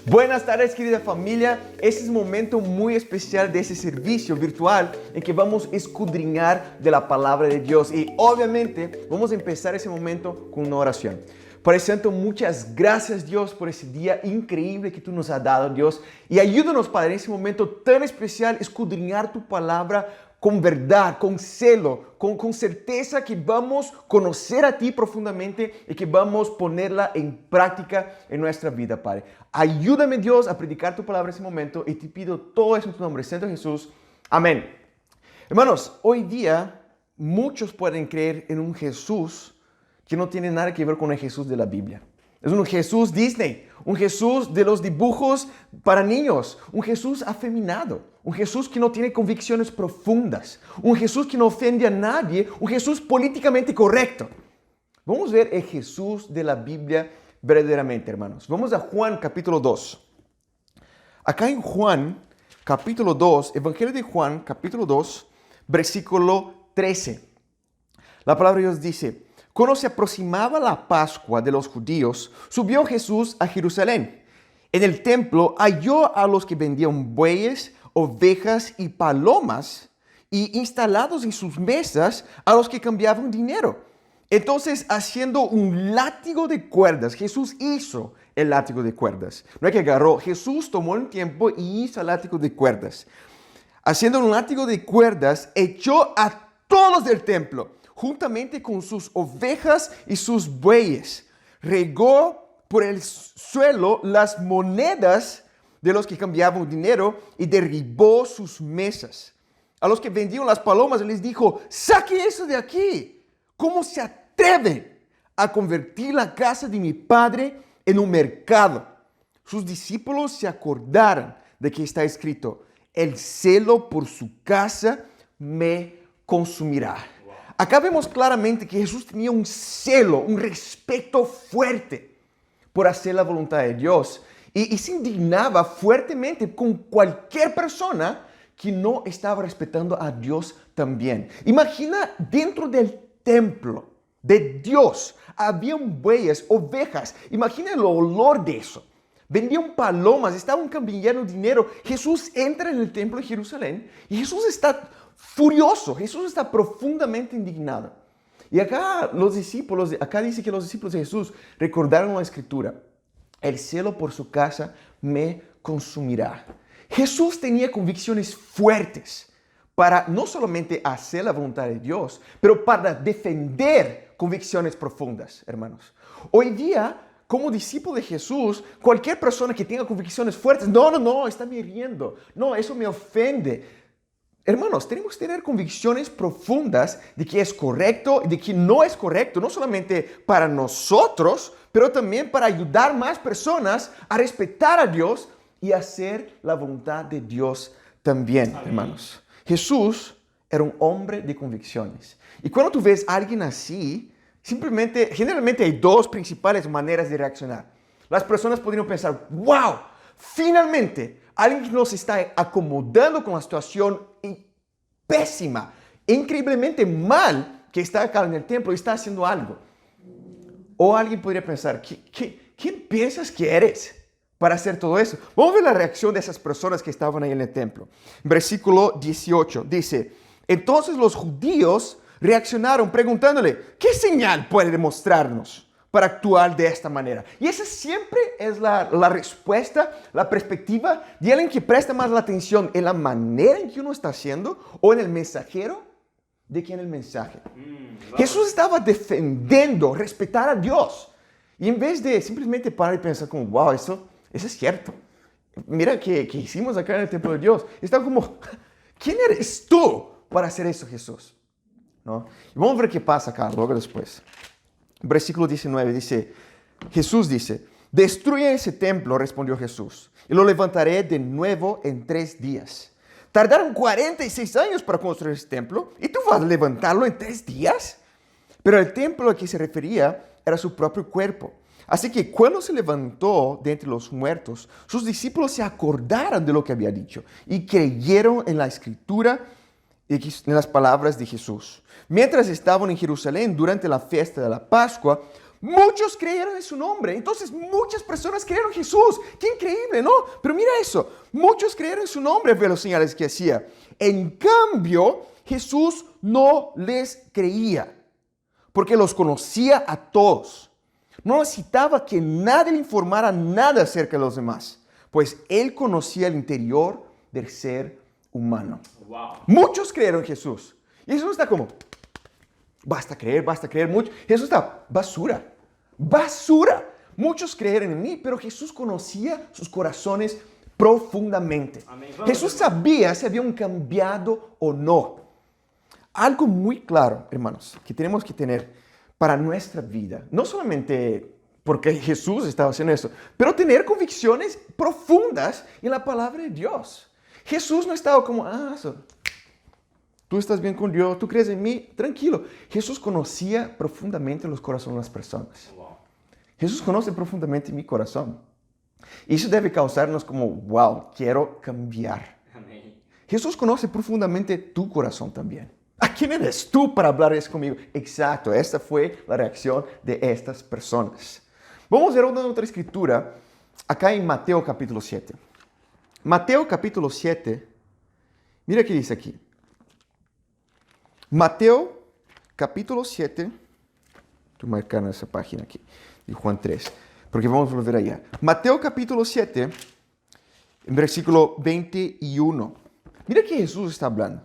Buenas tardes, querida familia. Este es un momento muy especial de ese servicio virtual en que vamos a escudriñar de la palabra de Dios. Y obviamente vamos a empezar ese momento con una oración. Por eso, Santo, muchas gracias, Dios, por ese día increíble que tú nos has dado, Dios. Y ayúdanos, Padre, en ese momento tan especial, escudriñar tu palabra con verdad, con celo, con certeza que vamos a conocer a ti profundamente y que vamos a ponerla en práctica en nuestra vida, Padre. Ayúdame, Dios, a predicar tu palabra en ese momento y te pido todo eso en tu nombre, Santo Jesús. Amén. Hermanos, hoy día muchos pueden creer en un Jesús que no tiene nada que ver con el Jesús de la Biblia. Es un Jesús Disney, un Jesús de los dibujos para niños, un Jesús afeminado, un Jesús que no tiene convicciones profundas, un Jesús que no ofende a nadie, un Jesús políticamente correcto. Vamos a ver el Jesús de la Biblia verdaderamente, hermanos. Vamos a Juan capítulo 2. Acá en Juan capítulo 2, Evangelio de Juan capítulo 2, versículo 13. La palabra de Dios dice: cuando se aproximaba la Pascua de los judíos, subió Jesús a Jerusalén. En el templo halló a los que vendían bueyes, ovejas y palomas, y instalados en sus mesas a los que cambiaban dinero. Entonces, haciendo un látigo de cuerdas, Jesús hizo el látigo de cuerdas. No es que agarró, Jesús tomó un tiempo y hizo el látigo de cuerdas. Haciendo un látigo de cuerdas, echó a todos del templo, juntamente con sus ovejas y sus bueyes. Regó por el suelo las monedas de los que cambiaban dinero y derribó sus mesas. A los que vendían las palomas les dijo: saque eso de aquí. ¿Cómo se atreven a convertir la casa de mi padre en un mercado? Sus discípulos se acordaron de que está escrito: el celo por su casa me consumirá. Acá vemos claramente que Jesús tenía un celo, un respeto fuerte por hacer la voluntad de Dios. Y se indignaba fuertemente con cualquier persona que no estaba respetando a Dios también. Imagina, dentro del templo de Dios habían bueyes, ovejas. Imagina el olor de eso. Vendían palomas, estaban cambiando dinero. Jesús entra en el templo de Jerusalén y Jesús está furioso. Jesús está profundamente indignado. Y acá dice que los discípulos de Jesús recordaron la escritura: el celo por su casa me consumirá. Jesús tenía convicciones fuertes para no solamente hacer la voluntad de Dios, pero para defender convicciones profundas, hermanos. Hoy día, como discípulo de Jesús, cualquier persona que tenga convicciones fuertes: no, está me riendo, no, eso me ofende. Hermanos, tenemos que tener convicciones profundas de que es correcto y de que no es correcto, no solamente para nosotros, pero también para ayudar más personas a respetar a Dios y hacer la voluntad de Dios también, hermanos. Jesús era un hombre de convicciones. Y cuando tú ves a alguien así, generalmente hay dos principales maneras de reaccionar. Las personas podrían pensar: wow, finalmente alguien que nos está acomodando con la situación pésima, increíblemente mal, que está acá en el templo y está haciendo algo. O alguien podría pensar: ¿quién piensas que eres para hacer todo eso? Vamos a ver la reacción de esas personas que estaban ahí en el templo. Versículo 18 dice: entonces los judíos reaccionaron preguntándole: ¿qué señal puede demostrarnos para actuar de esta manera? Y esa siempre es la respuesta, la perspectiva de alguien que presta más la atención en la manera en que uno está haciendo o en el mensajero de que en el mensaje. Jesús estaba defendiendo respetar a Dios. Y en vez de simplemente parar y pensar como: wow, eso es cierto. Mira que hicimos acá en el templo de Dios. Estaba como: ¿quién eres tú para hacer eso, Jesús? ¿No? Y vamos a ver qué pasa acá, luego después. Versículo 19 dice, Jesús dice: destruye ese templo, respondió Jesús, y lo levantaré de nuevo en 3 días. Tardaron 46 años para construir ese templo, ¿y tú vas a levantarlo en 3 días? Pero el templo al que se refería era su propio cuerpo. Así que cuando se levantó de entre los muertos, sus discípulos se acordaron de lo que había dicho y creyeron en la escritura y en las palabras de Jesús. Mientras estaban en Jerusalén durante la fiesta de la Pascua, muchos creyeron en su nombre. Entonces muchas personas creyeron en Jesús. Qué increíble, ¿no? Pero mira eso, muchos creyeron en su nombre, ve los señales que hacía. En cambio, Jesús no les creía, porque los conocía a todos. No necesitaba que nadie le informara nada acerca de los demás, pues él conocía el interior del ser humano. Wow. Muchos creyeron en Jesús. Y Jesús está como, basta creer mucho. Jesús está, basura. Muchos creyeron en mí, pero Jesús conocía sus corazones profundamente. Amén. Jesús sabía si habían cambiado o no. Algo muy claro, hermanos, que tenemos que tener para nuestra vida, no solamente porque Jesús estaba haciendo eso, pero tener convicciones profundas en la palabra de Dios. Jesús no estaba como, tú estás bien con Dios, tú crees en mí, tranquilo. Jesús conocía profundamente los corazones de las personas. Wow. Jesús conoce profundamente mi corazón. Y eso debe causarnos como, wow, quiero cambiar. Amén. Jesús conoce profundamente tu corazón también. ¿A quién eres tú para hablar eso conmigo? Exacto, esta fue la reacción de estas personas. Vamos a ver una otra escritura acá en Mateo capítulo 7. Mateo capítulo 7, mira qué dice aquí. Mateo capítulo 7, estoy marcando esa página aquí, de Juan 3, porque vamos a volver allá. Mateo capítulo 7, en versículo 21. Mira que Jesús está hablando.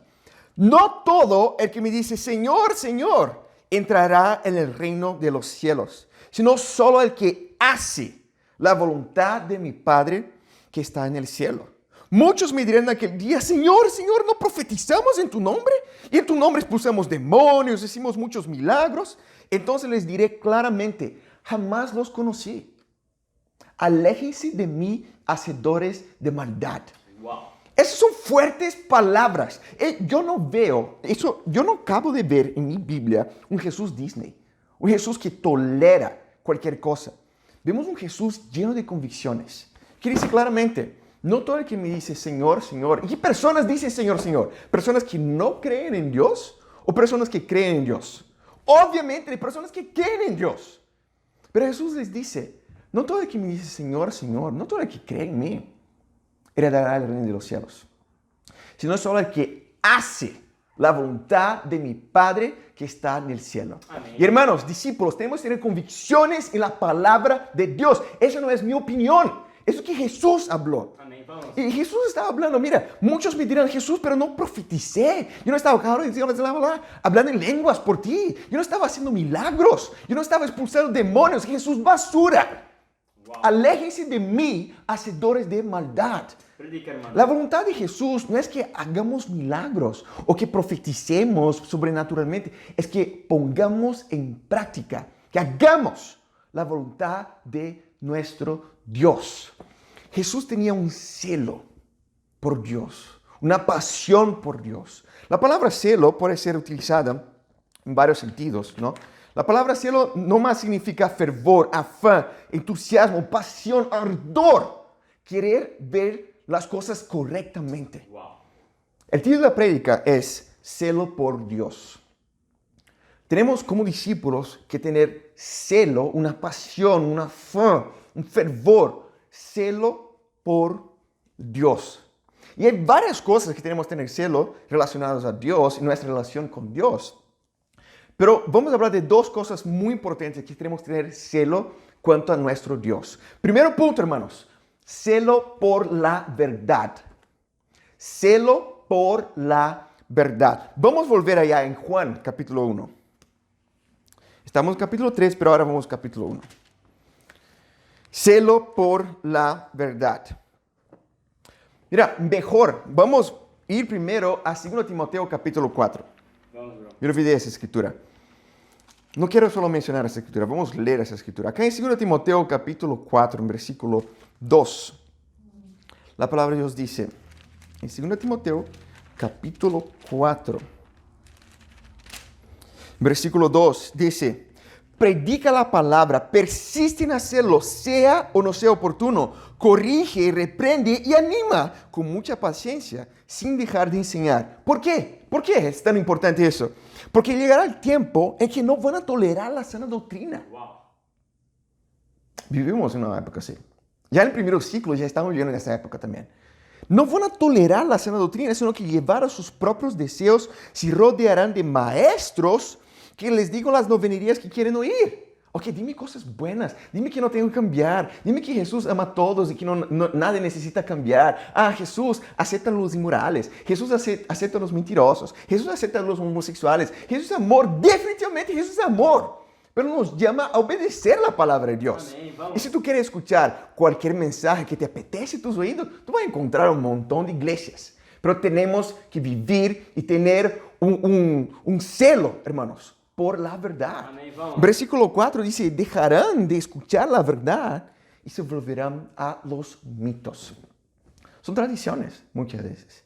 No todo el que me dice, Señor, Señor, entrará en el reino de los cielos, sino solo el que hace la voluntad de mi Padre que está en el cielo. Muchos me dirán en aquel día, Señor, Señor, ¿no profetizamos en tu nombre? Y en tu nombre expulsamos demonios, hicimos muchos milagros. Entonces les diré claramente, jamás los conocí. Aléjense de mí, hacedores de maldad. Wow. Esas son fuertes palabras. Yo no acabo de ver en mi Biblia un Jesús Disney, un Jesús que tolera cualquier cosa. Vemos un Jesús lleno de convicciones, que dice claramente, no todo el que me dice Señor, Señor, ¿y qué personas dicen Señor, Señor? ¿Personas que no creen en Dios o personas que creen en Dios? Obviamente hay personas que creen en Dios, pero Jesús les dice, no todo el que me dice Señor, Señor, no todo el que cree en mí heredará el reino de los cielos, sino solo el que hace la voluntad de mi Padre que está en el cielo. Amén. Y hermanos, discípulos, tenemos que tener convicciones en la palabra de Dios. Eso no es mi opinión, eso es que Jesús habló. Amén. Vamos. Y Jesús estaba hablando, mira, muchos me dirán, Jesús, pero no profeticé. Yo no estaba hablando en lenguas por ti. Yo no estaba haciendo milagros. Yo no estaba expulsando demonios. Jesús, basura. Wow. Aléjense de mí, hacedores de maldad. Predica, hermano. La voluntad de Jesús no es que hagamos milagros o que profeticemos sobrenaturalmente. Es que pongamos en práctica, que hagamos la voluntad de nuestro Dios. Jesús tenía un celo por Dios, una pasión por Dios. La palabra celo puede ser utilizada en varios sentidos, ¿no? La palabra celo no más significa fervor, afán, entusiasmo, pasión, ardor, querer ver las cosas correctamente. Wow. El título de la prédica es celo por Dios. Tenemos como discípulos que tener celo, una pasión, un afán, un fervor, celo por Dios. Y hay varias cosas que tenemos que tener celo relacionadas a Dios y nuestra relación con Dios. Pero vamos a hablar de dos cosas muy importantes que tenemos que tener celo cuanto a nuestro Dios. Primero punto, hermanos, celo por la verdad. Celo por la verdad. Vamos a volver allá en Juan, capítulo 1. Estamos en capítulo 3, pero ahora vamos a capítulo 1. Celo por la verdad. Mira, mejor, vamos a ir primero a 2 Timoteo capítulo 4. Vamos, bro. Yo olvidé esa escritura. No quiero solo mencionar esa escritura, vamos a leer esa escritura. Acá en 2 Timoteo capítulo 4, en versículo 2, la palabra de Dios dice, en 2 Timoteo capítulo 4, versículo 2, dice, predica la palabra, persiste en hacerlo, sea o no sea oportuno, corrige, reprende y anima con mucha paciencia, sin dejar de enseñar. ¿Por qué? ¿Por qué es tan importante eso? Porque llegará el tiempo en que no van a tolerar la sana doctrina. Wow. Vivimos en una época así. Ya en el primer siglo ya estamos viviendo en esta época también. No van a tolerar la sana doctrina, sino que llevar a sus propios deseos se rodearán de maestros que les digan las novenerías que quieren oír. Ok, dime cosas buenas, dime que no tengo que cambiar, dime que Jesús ama a todos y que nadie necesita cambiar. Ah, Jesús acepta a los inmorales, Jesús acepta a los mentirosos, Jesús acepta a los homosexuales. Jesús es amor, definitivamente Jesús es amor. Pero nos llama a obedecer la palabra de Dios. Amén, vamos. Y si tú quieres escuchar cualquier mensaje que te apetece tus oídos, tú vas a encontrar un montón de iglesias. Pero tenemos que vivir y tener un celo, hermanos, por la verdad. Amén, vamos. Versículo 4 dice, dejarán de escuchar la verdad y se volverán a los mitos. Son tradiciones muchas veces.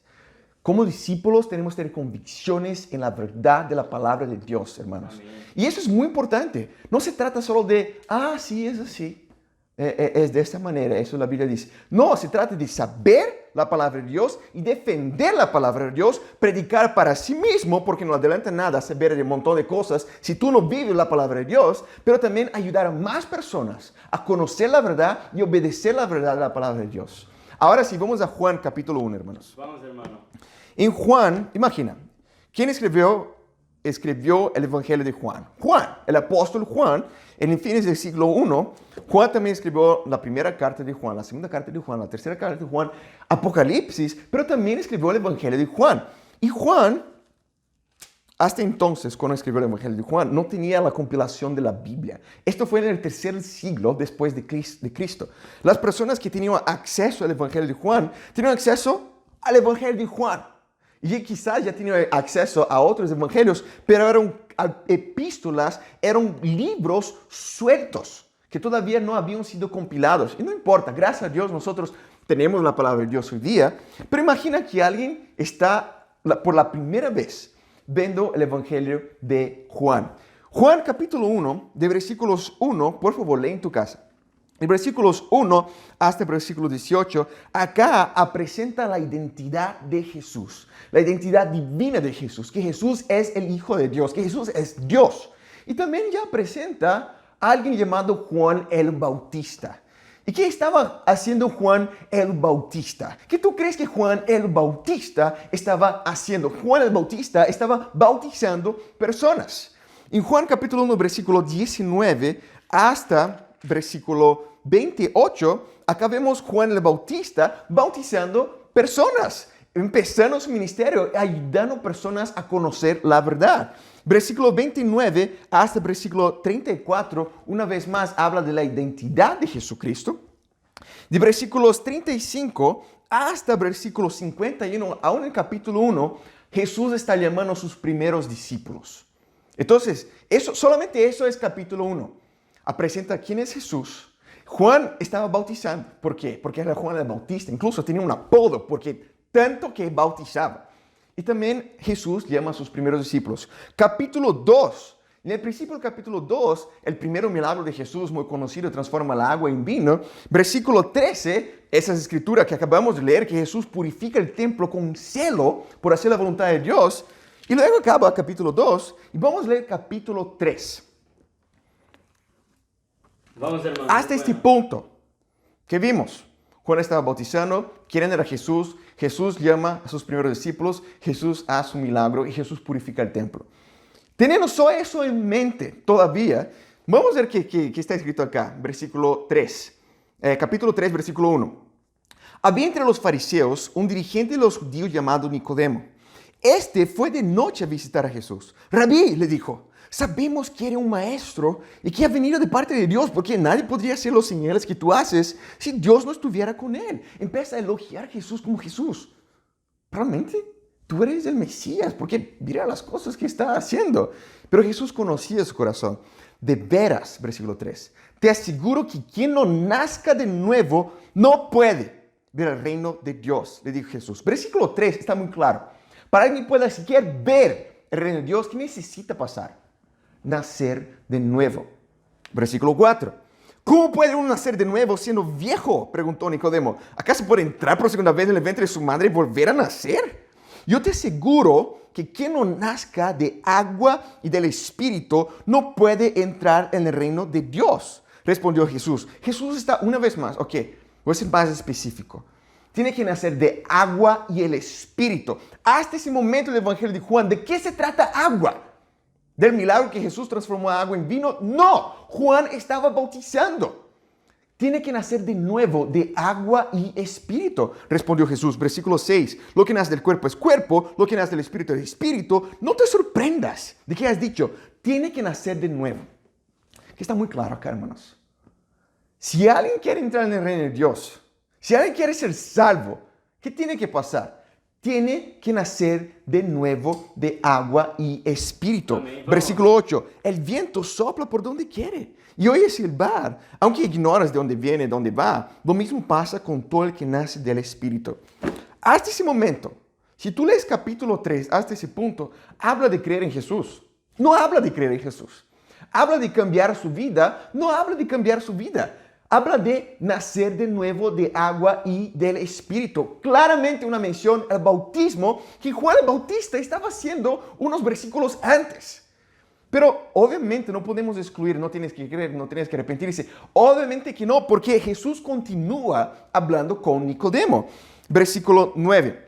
Como discípulos tenemos que tener convicciones en la verdad de la palabra de Dios, hermanos. Amén. Y eso es muy importante. No se trata solo de, sí, es así. Es de esta manera, eso la Biblia dice. No, se trata de saber la palabra de Dios y defender la palabra de Dios, predicar para sí mismo, porque no adelanta nada saber de un montón de cosas si tú no vives la palabra de Dios, pero también ayudar a más personas a conocer la verdad y obedecer la verdad de la palabra de Dios. Ahora sí, vamos a Juan capítulo 1, hermanos. Vamos, hermano. En Juan, imagina, ¿quién escribió el Evangelio de Juan? Juan, el apóstol Juan, en fines del siglo I. Juan también escribió la primera carta de Juan, la segunda carta de Juan, la tercera carta de Juan, Apocalipsis, pero también escribió el Evangelio de Juan. Y Juan, hasta entonces, cuando escribió el Evangelio de Juan, no tenía la compilación de la Biblia. Esto fue en el tercer siglo después de Cristo. Las personas que tenían acceso al Evangelio de Juan, tenían acceso al Evangelio de Juan. Y quizás ya tenían acceso a otros evangelios, pero eran epístolas, eran libros sueltos que todavía no habían sido compilados. Y no importa, gracias a Dios nosotros tenemos la palabra de Dios hoy día, pero imagina que alguien está por la primera vez viendo el Evangelio de Juan. Juan capítulo 1, de versículos 1, por favor, lee en tu casa. En versículos 1 hasta el versículo 18, acá presenta la identidad de Jesús, la identidad divina de Jesús, que Jesús es el Hijo de Dios, que Jesús es Dios. Y también ya presenta a alguien llamado Juan el Bautista. ¿Y qué estaba haciendo Juan el Bautista? ¿Qué tú crees que Juan el Bautista estaba haciendo? Juan el Bautista estaba bautizando personas. En Juan capítulo 1, versículo 19 hasta versículo 28, acá vemos Juan el Bautista bautizando personas, empezando su ministerio, ayudando a personas a conocer la verdad. Versículo 29 hasta versículo 34, una vez más habla de la identidad de Jesucristo. De versículos 35 hasta versículo 51, aún en el capítulo 1, Jesús está llamando a sus primeros discípulos. Entonces, solamente eso es capítulo 1. Presenta quién es Jesús. Juan estaba bautizando. ¿Por qué? Porque era Juan el Bautista. Incluso tenía un apodo, porque tanto que bautizaba. Y también Jesús llama a sus primeros discípulos. Capítulo 2. En el principio del capítulo 2, el primer milagro de Jesús, muy conocido, transforma el agua en vino. Versículo 13, esa escritura que acabamos de leer, que Jesús purifica el templo con celo por hacer la voluntad de Dios. Y luego acaba capítulo 2 y vamos a leer capítulo 3. Vamos, hermano. Hasta este punto que vimos, Juan estaba bautizando, quién era Jesús, Jesús llama a sus primeros discípulos, Jesús hace un milagro y Jesús purifica el templo. Teniendo solo eso en mente todavía, vamos a ver qué está escrito acá, versículo 3, capítulo 3, versículo 1. Había entre los fariseos un dirigente de los judíos llamado Nicodemo. Este fue de noche a visitar a Jesús. Rabí, le dijo, sabemos que eres un maestro y que ha venido de parte de Dios, porque nadie podría hacer los señales que tú haces si Dios no estuviera con él. Empieza a elogiar a Jesús como Jesús. ¿Realmente? Tú eres el Mesías, porque mira las cosas que está haciendo. Pero Jesús conocía su corazón. De veras, versículo 3, te aseguro que quien no nazca de nuevo no puede ver el reino de Dios, le dijo Jesús. Versículo 3 está muy claro. Para alguien pueda siquiera ver el reino de Dios, ¿qué necesita pasar? Nacer de nuevo. Versículo 4. ¿Cómo puede uno nacer de nuevo siendo viejo? Preguntó Nicodemo. ¿Acaso puede entrar por segunda vez en el vientre de su madre y volver a nacer? Yo te aseguro que quien no nazca de agua y del Espíritu no puede entrar en el reino de Dios. Respondió Jesús. Jesús está una vez más, ok, voy a ser más específico. Tiene que nacer de agua y el Espíritu. Hasta ese momento del Evangelio de Juan, ¿de qué se trata agua? ¿Del milagro que Jesús transformó agua en vino? No, Juan estaba bautizando. Tiene que nacer de nuevo de agua y espíritu, respondió Jesús. Versículo 6. Lo que nace del cuerpo es cuerpo, lo que nace del espíritu es espíritu. No te sorprendas de que has dicho, tiene que nacer de nuevo. Que está muy claro acá, hermanos. Si alguien quiere entrar en el reino de Dios, si alguien quiere ser salvo, ¿qué tiene que pasar? Tiene que nacer de nuevo de agua y espíritu. Amén. Versículo 8. El viento sopla por donde quiere y oyes silbar. Aunque ignoras de dónde viene, dónde va, lo mismo pasa con todo el que nace del espíritu. Hasta ese momento, si tú lees capítulo 3, hasta ese punto, habla de creer en Jesús. No habla de creer en Jesús. Habla de cambiar su vida. No habla de cambiar su vida. Habla de nacer de nuevo de agua y del Espíritu. Claramente una mención al bautismo que Juan el Bautista estaba haciendo unos versículos antes. Pero obviamente no podemos excluir, no tienes que creer, no tienes que arrepentirse. Obviamente que no, porque Jesús continúa hablando con Nicodemo. Versículo 9.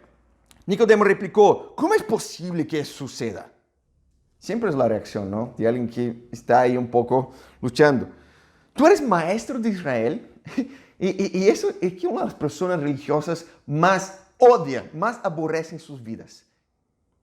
Nicodemo replicó, ¿cómo es posible que eso suceda? Siempre es la reacción, ¿no? De alguien que está ahí un poco luchando. Tú eres maestro de Israel y eso es que una de las personas religiosas más odian, más aborrecen sus vidas.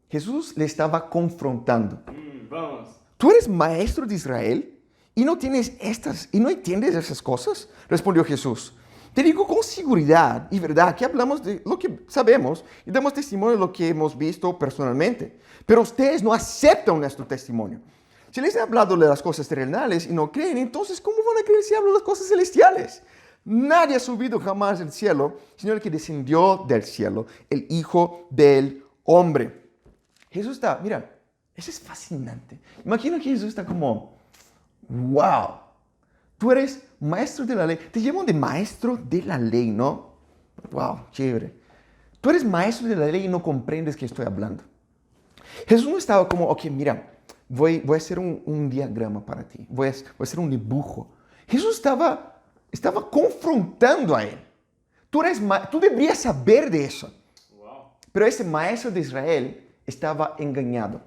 Jesús le estaba confrontando. Vamos. ¿Tú eres maestro de Israel y no entiendes esas cosas? Respondió Jesús. Te digo con seguridad y verdad que hablamos de lo que sabemos y damos testimonio de lo que hemos visto personalmente. Pero ustedes no aceptan nuestro testimonio. Si les he hablado de las cosas terrenales y no creen, entonces ¿cómo van a creer si hablo de las cosas celestiales? Nadie ha subido jamás al cielo, sino el que descendió del cielo, el Hijo del Hombre. Jesús está, mira, eso es fascinante. Imagino que Jesús está como, wow, tú eres maestro de la ley. Te llaman de maestro de la ley, ¿no? Wow, chévere. Tú eres maestro de la ley y no comprendes qué estoy hablando. Jesús no estaba como, ok, mira, voy a hacer un diagrama para ti. Voy a hacer un dibujo. Jesús estaba confrontando a él. Tú deberías saber de eso. Wow. Pero ese maestro de Israel estaba engañado.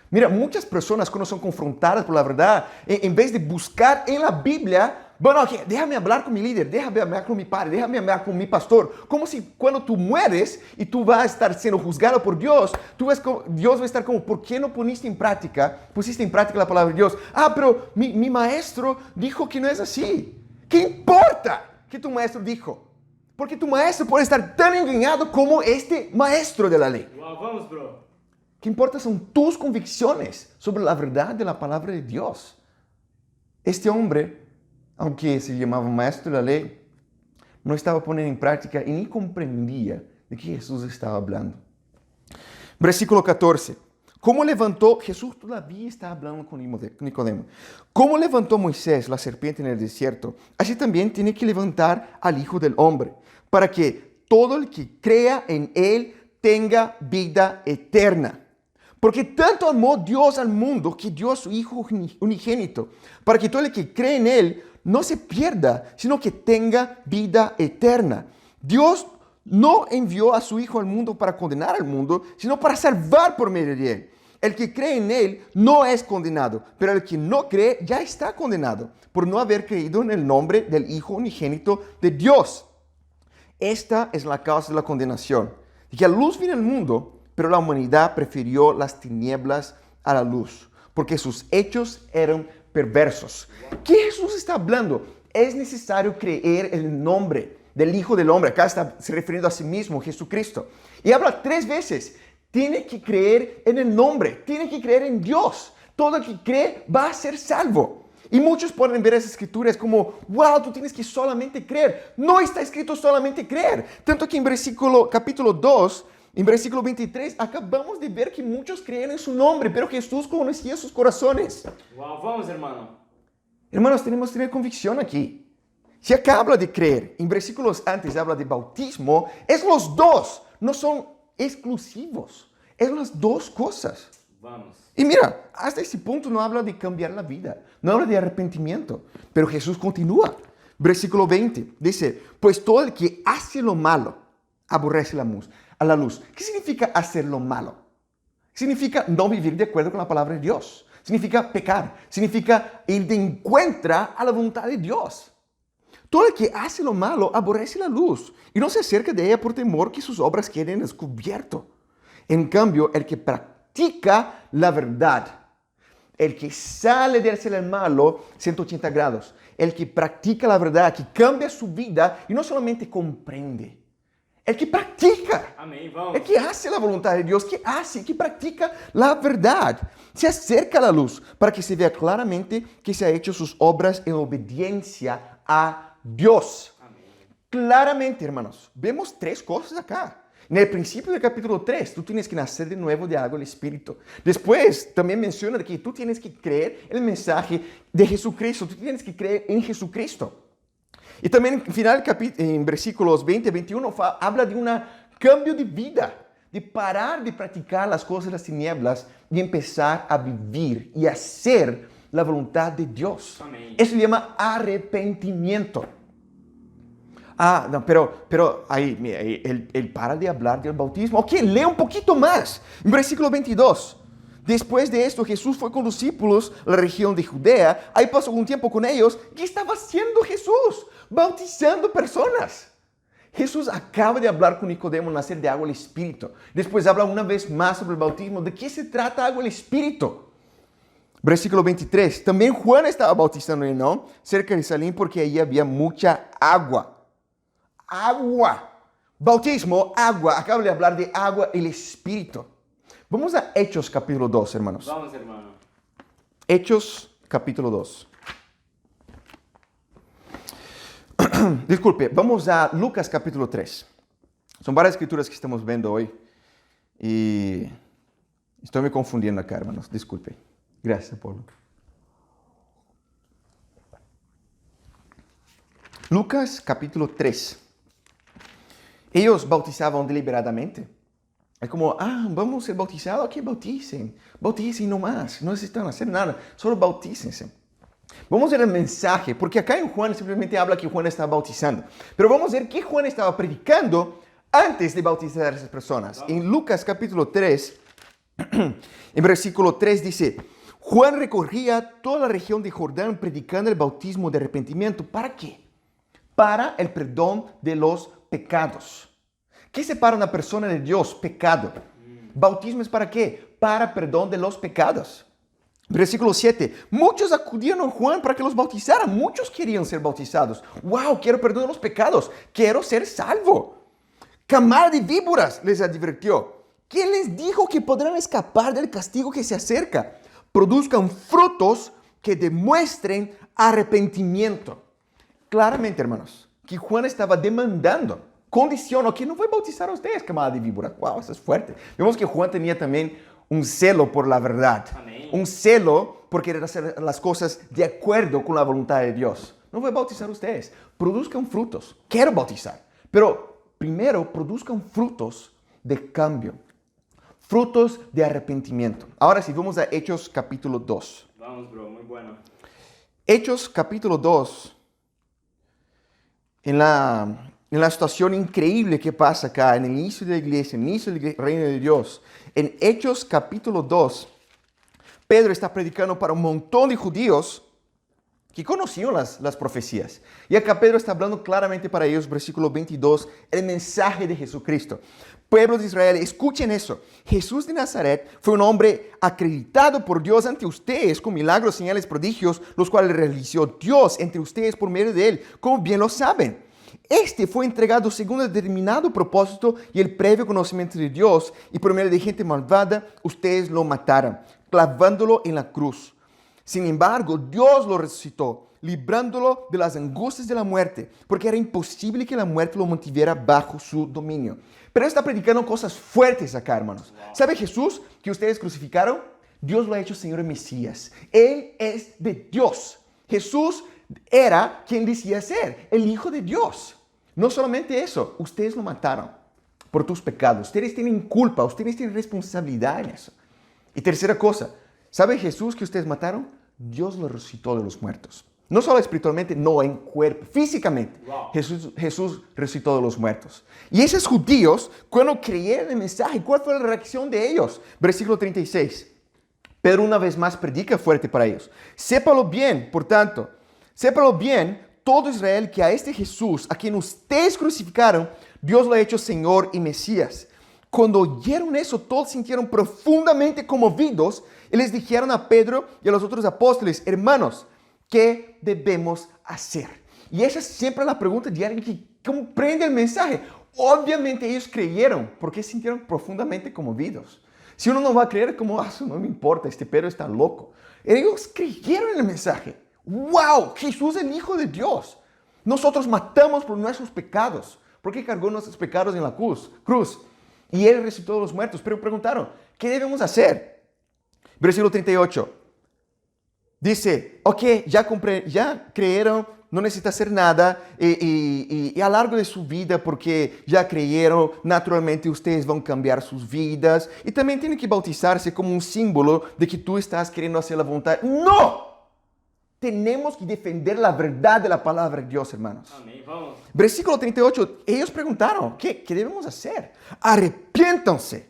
Mira, muchas personas cuando son confrontadas por la verdad, en vez de buscar en la Biblia, bueno, okay, déjame hablar con mi líder, déjame hablar con mi padre, déjame hablar con mi pastor. Como si cuando tú mueres y tú vas a estar siendo juzgado por Dios, Dios va a estar como, ¿por qué no pusiste en práctica la palabra de Dios? Ah, pero mi maestro dijo que no es así. ¿Qué importa que tu maestro dijo? Porque tu maestro puede estar tan engañado como este maestro de la ley. Wow, vamos, bro. ¿Qué importa son tus convicciones sobre la verdad de la palabra de Dios? Este hombre, aunque se llamaba maestro de la ley, no estaba poniendo en práctica y ni comprendía de qué Jesús estaba hablando. Versículo 14. Jesús todavía está hablando con Nicodemo. ¿Cómo levantó Moisés la serpiente en el desierto? Así también tiene que levantar al Hijo del Hombre, para que todo el que crea en él tenga vida eterna. Porque tanto amó Dios al mundo que dio a su Hijo unigénito, para que todo el que cree en él no se pierda, sino que tenga vida eterna. Dios no envió a su Hijo al mundo para condenar al mundo, sino para salvar por medio de él. El que cree en él no es condenado, pero el que no cree ya está condenado, por no haber creído en el nombre del Hijo unigénito de Dios. Esta es la causa de la condenación, de que la luz vino al mundo, pero la humanidad prefirió las tinieblas a la luz, porque sus hechos eran perversos. ¿Qué Jesús está hablando? Es necesario creer en el nombre del Hijo del Hombre. Acá está se refiriendo a sí mismo, Jesucristo. Y habla 3 veces. Tiene que creer en el nombre. Tiene que creer en Dios. Todo el que cree va a ser salvo. Y muchos pueden ver esas escrituras como, wow, tú tienes que solamente creer. No está escrito solamente creer. Tanto que en capítulo 2, en versículo 23, acabamos de ver que muchos creen en su nombre, pero Jesús conocía sus corazones. Wow, vamos, hermano. Hermanos, tenemos que tener convicción aquí. Si acá habla de creer, en versículos antes habla de bautismo, es los dos, no son exclusivos, es las dos cosas. Vamos. Y mira, hasta ese punto no habla de cambiar la vida, no habla de arrepentimiento, pero Jesús continúa. Versículo 20 dice, pues todo el que hace lo malo aborrece a la luz. ¿Qué significa hacer lo malo? Significa no vivir de acuerdo con la palabra de Dios. Significa pecar. Significa ir de encuentro a la voluntad de Dios. Todo el que hace lo malo aborrece la luz y no se acerca de ella por temor que sus obras queden descubiertas. En cambio, el que practica la verdad, el que sale de hacer el malo 180 grados, el que practica la verdad, que cambia su vida y no solamente comprende, el que practica, Amén, vamos. el que hace la voluntad de Dios, que practica la verdad, se acerca a la luz para que se vea claramente que se ha hecho sus obras en obediencia a Dios. Amén. Claramente, hermanos, vemos tres cosas acá. En el principio del capítulo 3, tú tienes que nacer de nuevo de agua del Espíritu. Después, también menciona que tú tienes que creer en el mensaje de Jesucristo. Tú tienes que creer en Jesucristo. Y también, al final, en versículos 20 y 21, habla de un cambio de vida. De parar de practicar las cosas de las tinieblas y empezar a vivir y hacer la voluntad de Dios. Amén. Eso se llama arrepentimiento. Ah, no, pero ahí, mira, él para de hablar del bautismo. Ok, lee un poquito más. En versículo 22. Después de esto, Jesús fue con los discípulos a la región de Judea. Ahí pasó un tiempo con ellos. ¿Qué estaba haciendo Jesús? Bautizando personas. Jesús acaba de hablar con Nicodemo, nacer de agua y el Espíritu. Después habla una vez más sobre el bautismo. ¿De qué se trata agua y el Espíritu? Versículo 23. También Juan estaba bautizando en Enón, cerca de Salim, porque allí había mucha agua. Agua. Bautismo, agua. Acabo de hablar de agua y el Espíritu. Vamos a Hechos capítulo 2, hermanos. Vamos, hermano. Hechos capítulo 2. Disculpe, vamos a Lucas capítulo 3. Son varias escrituras que estamos viendo hoy. Y estoy me confundiendo acá, hermanos. Disculpe. Gracias, Pablo. Lucas capítulo 3. Ellos bautizaban deliberadamente. Es como, vamos a ser bautizados, ok, bauticen nomás, no necesitan hacer nada, solo bautícense. Vamos a ver el mensaje, porque acá en Juan simplemente habla que Juan estaba bautizando. Pero vamos a ver qué Juan estaba predicando antes de bautizar a esas personas. En Lucas capítulo 3, en versículo 3 dice, Juan recorría toda la región de Jordán predicando el bautismo de arrepentimiento. ¿Para qué? Para el perdón de los pecados. ¿Qué separa a una persona de Dios? Pecado. ¿Bautismo es para qué? Para perdón de los pecados. Versículo 7. Muchos acudieron a Juan para que los bautizara. Muchos querían ser bautizados. ¡Wow! Quiero perdón de los pecados. Quiero ser salvo. Camada de víboras, les advirtió. ¿Quién les dijo que podrán escapar del castigo que se acerca? Produzcan frutos que demuestren arrepentimiento. Claramente, hermanos, que Juan estaba demandando. Condición, ok, no voy a bautizar a ustedes, camada de víboras. Wow, eso es fuerte. Vemos que Juan tenía también un celo por la verdad. Amén. Un celo por querer hacer las cosas de acuerdo con la voluntad de Dios. No voy a bautizar a ustedes. Produzcan frutos. Quiero bautizar. Pero primero, produzcan frutos de cambio. Frutos de arrepentimiento. Ahora sí, vamos a Hechos capítulo 2. Vamos, bro, muy bueno. Hechos capítulo 2. En la situación increíble que pasa acá, en el inicio de la iglesia, en el inicio del reino de Dios. En Hechos capítulo 2, Pedro está predicando para un montón de judíos que conocían las profecías. Y acá Pedro está hablando claramente para ellos, versículo 22, el mensaje de Jesucristo. Pueblo de Israel, escuchen eso. Jesús de Nazaret fue un hombre acreditado por Dios ante ustedes con milagros, señales, prodigios, los cuales realizó Dios entre ustedes por medio de él, como bien lo saben. Este fue entregado según el determinado propósito y el previo conocimiento de Dios, y por medio de gente malvada, ustedes lo mataron, clavándolo en la cruz. Sin embargo, Dios lo resucitó, librándolo de las angustias de la muerte, porque era imposible que la muerte lo mantuviera bajo su dominio. Pero está predicando cosas fuertes acá, hermanos. ¿Sabe Jesús que ustedes crucificaron? Dios lo ha hecho Señor y Mesías. Él es de Dios. Jesús era quien decía ser, el Hijo de Dios. No solamente eso, ustedes lo mataron por tus pecados. Ustedes tienen culpa, ustedes tienen responsabilidad en eso. Y tercera cosa, ¿sabe Jesús que ustedes mataron? Dios lo resucitó de los muertos. No solo espiritualmente, no, en cuerpo, físicamente. Wow. Jesús resucitó de los muertos. Y esos judíos, cuando creyeron el mensaje, ¿cuál fue la reacción de ellos? Versículo 36. Pedro una vez más predica fuerte para ellos. Sépalo bien, por tanto, sépalo bien todo Israel que a este Jesús, a quien ustedes crucificaron, Dios lo ha hecho Señor y Mesías. Cuando oyeron eso, todos sintieron profundamente conmovidos y les dijeron a Pedro y a los otros apóstoles, hermanos, ¿qué debemos hacer? Y esa es siempre la pregunta de alguien que comprende el mensaje. Obviamente ellos creyeron porque se sintieron profundamente conmovidos. Si uno no va a creer, como, eso no me importa, este Pedro está loco. Ellos creyeron en el mensaje. ¡Wow! Jesús es el Hijo de Dios. Nosotros matamos por nuestros pecados. Porque cargó nuestros pecados en la cruz. Y Él resucitó de los muertos. Pero preguntaron, ¿qué debemos hacer? Versículo 38. Dice, ok, ya creyeron, no necesita hacer nada. Y a lo largo de su vida, porque ya creyeron, naturalmente ustedes van a cambiar sus vidas. Y también tienen que bautizarse como un símbolo de que tú estás queriendo hacer la voluntad. ¡No! Tenemos que defender la verdad de la palabra de Dios, hermanos. Amén. Vamos. Versículo 38, ellos preguntaron, ¿qué debemos hacer? Arrepiéntanse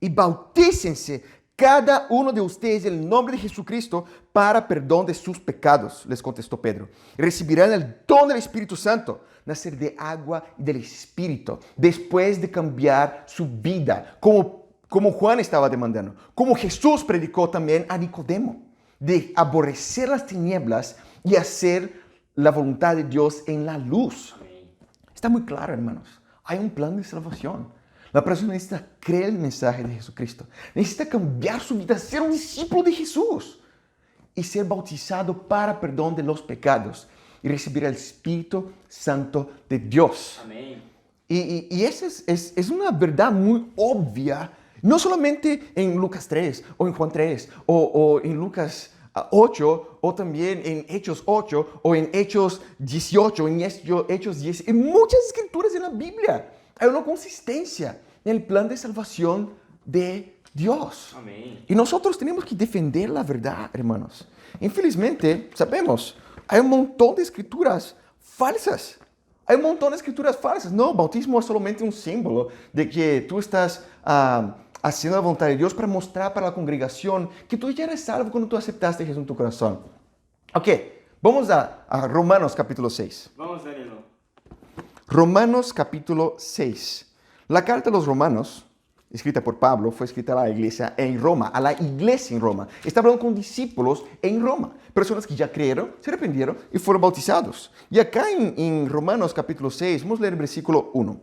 y bautícense cada uno de ustedes en el nombre de Jesucristo para perdón de sus pecados, les contestó Pedro. Recibirán el don del Espíritu Santo, nacer de agua y del Espíritu, después de cambiar su vida, como Juan estaba demandando, como Jesús predicó también a Nicodemo, de aborrecer las tinieblas y hacer la voluntad de Dios en la luz. Amén. Está muy claro, hermanos. Hay un plan de salvación. La persona necesita creer el mensaje de Jesucristo. Necesita cambiar su vida, ser un discípulo de Jesús y ser bautizado para perdón de los pecados y recibir el Espíritu Santo de Dios. Amén. Y esa es una verdad muy obvia, no solamente en Lucas 3 o en Juan 3 o en Lucas 8 o también en Hechos 8 o en Hechos 18, en Hechos 10, en muchas escrituras en la Biblia. Hay una consistencia en el plan de salvación de Dios. Amén. Y nosotros tenemos que defender la verdad, hermanos. Infelizmente, sabemos, hay un montón de escrituras falsas. Hay un montón de escrituras falsas. No, bautismo es solamente un símbolo de que tú estás haciendo la voluntad de Dios para mostrar para la congregación que tú ya eres salvo cuando tú aceptaste a Jesús en tu corazón. Ok, vamos a Romanos capítulo 6. Vamos, Danilo. Romanos capítulo 6. La carta de los Romanos, escrita por Pablo, fue escrita a la iglesia en Roma, Está hablando con discípulos en Roma, personas que ya creyeron, se arrepintieron y fueron bautizados. Y acá en Romanos capítulo 6, vamos a leer el versículo 1.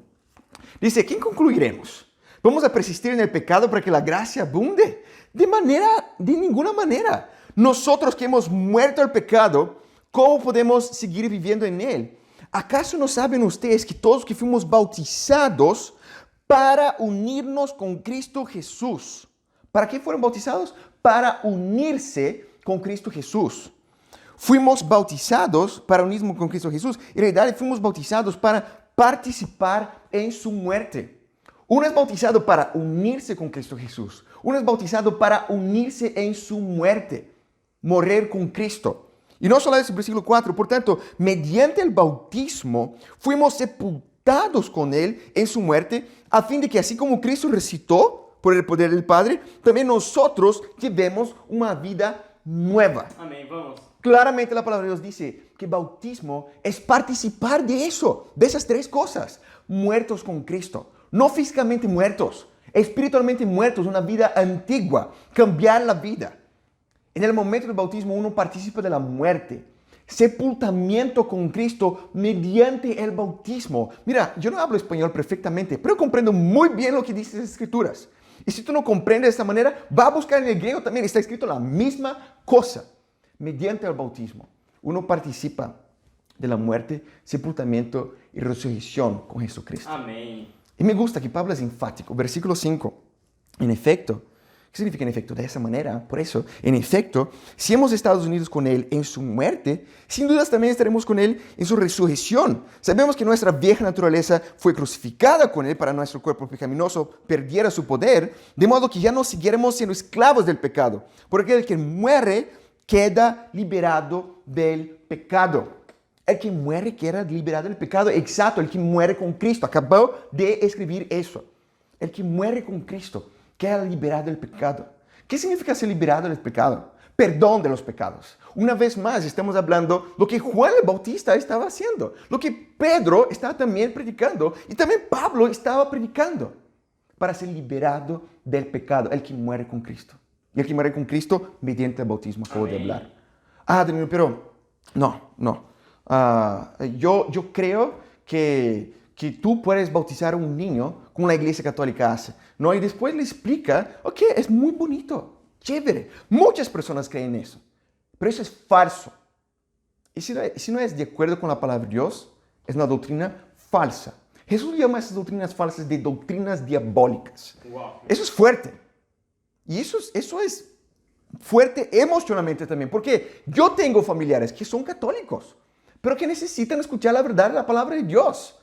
Dice, ¿quién concluiremos? ¿Vamos a persistir en el pecado para que la gracia abunde? De ninguna manera. Nosotros que hemos muerto al pecado, ¿cómo podemos seguir viviendo en él? ¿Acaso no saben ustedes que todos que fuimos bautizados para unirnos con Cristo Jesús? ¿Para qué fueron bautizados? Para unirse con Cristo Jesús. Fuimos bautizados para unirnos con Cristo Jesús. En realidad fuimos bautizados para participar en su muerte. Uno es bautizado para unirse con Cristo Jesús. Uno es bautizado para unirse en su muerte, morir con Cristo. Y no solo eso, versículo 4, por tanto, mediante el bautismo fuimos sepultados con Él en su muerte, a fin de que así como Cristo resucitó por el poder del Padre, también nosotros llevemos una vida nueva. Amén. Vamos. Claramente la palabra de Dios dice que bautismo es participar de eso, de esas tres cosas. Muertos con Cristo, no físicamente muertos, espiritualmente muertos, una vida antigua, cambiar la vida. En el momento del bautismo uno participa de la muerte, sepultamiento con Cristo mediante el bautismo. Mira, yo no hablo español perfectamente, pero comprendo muy bien lo que dicen las escrituras. Y si tú no comprendes de esta manera, va a buscar en el griego también, está escrito la misma cosa. Mediante el bautismo, uno participa de la muerte, sepultamiento y resurrección con Jesucristo. Amén. Y me gusta que Pablo es enfático. Versículo 5. En efecto, ¿Qué significa en efecto? De esa manera, por eso, en efecto, si hemos estado unidos con Él en su muerte, sin dudas también estaremos con Él en su resurrección. Sabemos que nuestra vieja naturaleza fue crucificada con Él para que nuestro cuerpo pecaminoso perdiera su poder, de modo que ya no siguiéramos siendo esclavos del pecado. Porque el que muere queda liberado del pecado. El que muere queda liberado del pecado. Exacto, el que muere con Cristo. Acabó de escribir eso. El que muere con Cristo queda liberado del pecado. ¿Qué significa ser liberado del pecado? Perdón de los pecados. Una vez más, estamos hablando lo que Juan el Bautista estaba haciendo, lo que Pedro estaba también predicando y también Pablo estaba predicando para ser liberado del pecado, el que muere con Cristo. Y el que muere con Cristo mediante el bautismo, acabo de hablar. Danilo, pero no. Yo creo que tú puedes bautizar a un niño como la Iglesia Católica hace, ¿no? Y después le explica, ok, es muy bonito, chévere. Muchas personas creen eso, pero eso es falso. Y si no es de acuerdo con la palabra de Dios, es una doctrina falsa. Jesús llama a esas doctrinas falsas de doctrinas diabólicas. Wow. Eso es fuerte. Y eso es fuerte emocionalmente también, porque yo tengo familiares que son católicos, pero que necesitan escuchar la verdad de la palabra de Dios.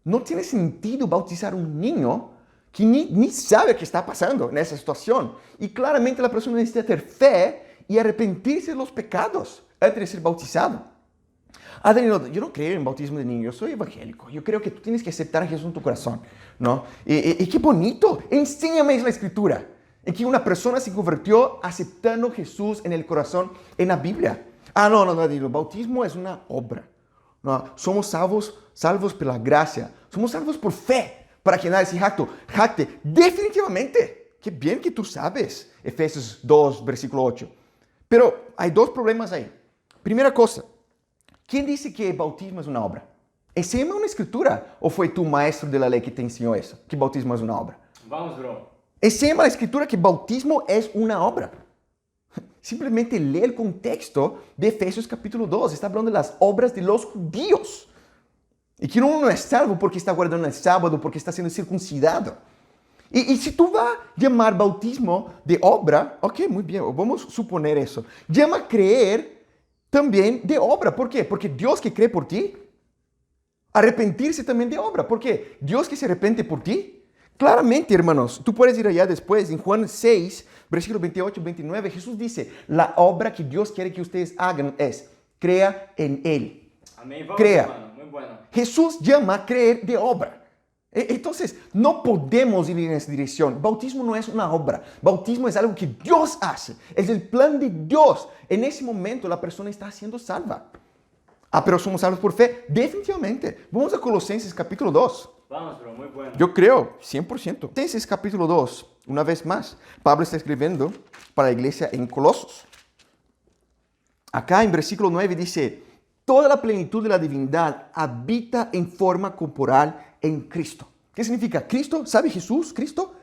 No tiene sentido bautizar a un niño que ni sabe qué está pasando en esa situación. Y claramente la persona necesita tener fe y arrepentirse de los pecados antes de ser bautizado. Danilo, yo no creo en bautismo de niños, yo soy evangélico. Yo creo que tú tienes que aceptar a Jesús en tu corazón, ¿no? Y qué bonito, enséñame la Escritura, en que una persona se convirtió aceptando a Jesús en el corazón en la Biblia. No, Danilo, el bautismo es una obra. No, somos salvos por la gracia. Somos salvos por fe. Para que nadie se jacte. Definitivamente. Qué bien que tú sabes. Efesios 2, versículo 8. Pero hay dos problemas ahí. Primera cosa. ¿Quién dice que el bautismo es una obra? ¿Enséñame una escritura? ¿O fue tu maestro de la ley que te enseñó eso? Que el bautismo es una obra. Vamos, bro. Enséñame la escritura que el bautismo es una obra. Simplemente lee el contexto de Efesios capítulo 2. Está hablando de las obras de los judíos. Y que uno no es salvo porque está guardando el sábado, porque está siendo circuncidado. Y si tú vas a llamar bautismo de obra, ok, muy bien, vamos a suponer eso. Llama a creer también de obra. ¿Por qué? Porque Dios que cree por ti, arrepentirse también de obra. ¿Por qué? Dios que se arrepiente por ti. Claramente, hermanos, tú puedes ir allá después, en Juan 6, versículos 28 y 29, Jesús dice, la obra que Dios quiere que ustedes hagan es, crea en Él. Amén. Vamos, Crea. hermano. Muy bueno. Jesús llama a creer de obra. Entonces, no podemos ir en esa dirección. Bautismo no es una obra. Bautismo es algo que Dios hace. Es el plan de Dios. En ese momento la persona está siendo salva. Pero somos salvos por fe. Definitivamente. Vamos a Colosenses capítulo 2. Vamos, bro. Muy bueno. Yo creo, 100%. Colosenses capítulo 2, una vez más, Pablo está escribiendo para la iglesia en Colosos. Acá en versículo 9 dice, toda la plenitud de la divinidad habita en forma corporal en Cristo. ¿Qué significa? Cristo, ¿sabe Jesús? Cristo,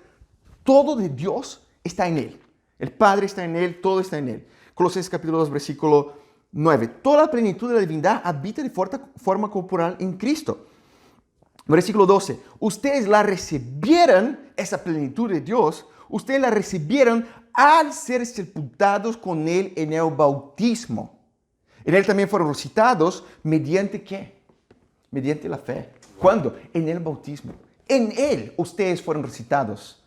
todo de Dios está en Él. El Padre está en Él, todo está en Él. Colosenses capítulo 2, versículo 9. Toda la plenitud de la divinidad habita de forma corporal en Cristo. Versículo 12. Ustedes la recibieron, esa plenitud de Dios, ustedes la recibieron al ser sepultados con Él en el bautismo. En Él también fueron resucitados mediante ¿qué? Mediante la fe. ¿Cuándo? En el bautismo. En Él ustedes fueron resucitados.